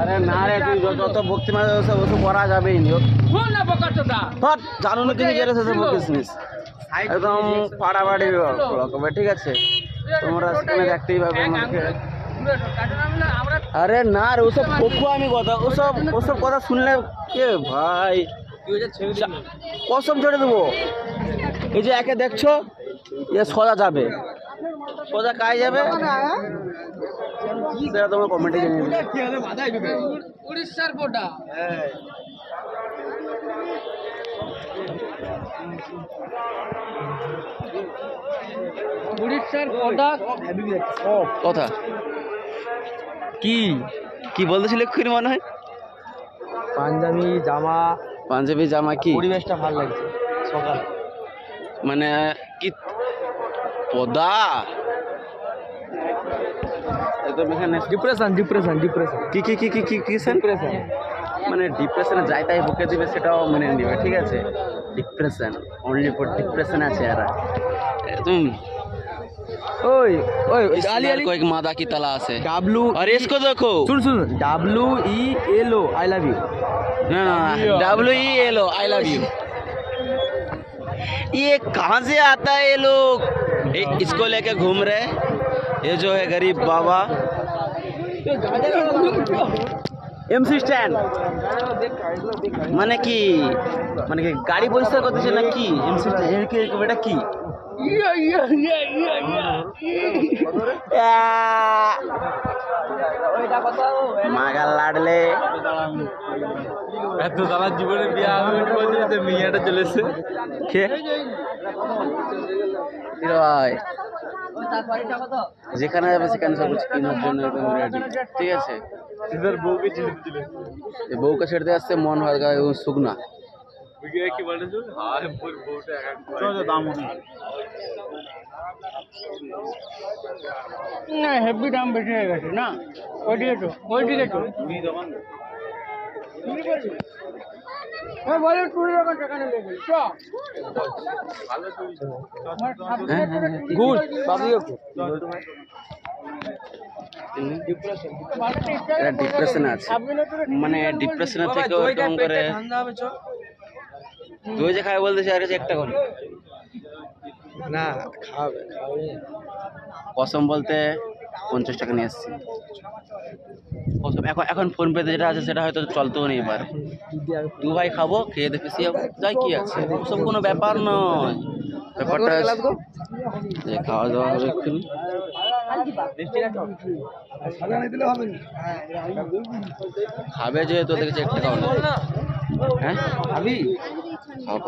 আরে না রে, তুই যত ভক্তি মাঝে ওসব করা যাবেই নি। জানো না তুমি যেটা শেষে বলছিস একদম ফাড়াফাড়ি হবে, ঠিক আছে? তোমরা সেখানে দেখতেই পাবে আমাকে। আরে না রে, ওসব পক্ষু আমি কথা, ওসব কথা শুনলে কে ভাই কসম ছেড়ে দেবো। এই যে একে দেখছো, এ সোজা যাবে, সোজা কাজ যাবে, সেটা তোমার কমেন্টে জানিয়ে দেবে। উড়িষ্যার পোটা উড়িষ্যার পোটা কথা কি কি বলতেছিল এক্ষুনি মনে হয়? পাঞ্জাবি জামা কি পরিবেশটা ভালো লাগছে সকাল মানে কি পদা একদম এখানে ডিপ্রেশন কি কি কি কি কি কিসেন মানে ডিপ্রেশনে যাই তাই বুকে দিবে সেটাও মেনে নিবে, ঠিক আছে? ডিপ্রেশন অনলি ফর ডিপ্রেশন আছে এরা। तुम ओए ओए आली आली को एक मादा की तलाश है। डब्लू अरे इसको देखो, सुन WELO आई लव यू। ना WELO आई लव यू। ये कहाँ से आता है ये लोग? इसको लेके घूम रहे, ये जो है गरीब बाबा। MC স্ট্যান্ড মানে কি গাড়ি পরিষ্কার করতেছে না কি? MC স্ট্যান্ড এটা কি? মাগাল লাডলে এত দালার জীবনে বিয়ে আমি বলতে মিয়াটা চলেছে কে ভাই? যেখানে যাবে সেখানে সব কিছু কেনার জন্য একদম রেডি, ঠিক আছে? বউকে ছেড়ে আসছে মন হালকা এবং শুকনা। না হেভি দাম বেশি হয়ে গেছে না, ওইদিকে তো বলে 20 টাকা টাকা নিয়ে গেল চ গুড ডিপ্রেশন আছে, মানে ডিপ্রেশনের থেকে ওরকম করে দই যে খাবে বলতেছে আর একটা করে না খাবে কসম বলতে 50 টাকা নিয়ে এসেছি কসম। এখন ফোন পেতে যেটা আছে সেটা হয়তো চলতেও নেই। এবার দু ভাই খাবো, খেয়ে দেখে যাই কি আছে, ওসব কোনো ব্যাপার নয়। ব্যাপারটা যে খাওয়া দাওয়া হবে এক্ষুনি। খাবে যেহেতু দেখেছি 1 টাকাও না। হ্যাঁ খাবি? খাওয়া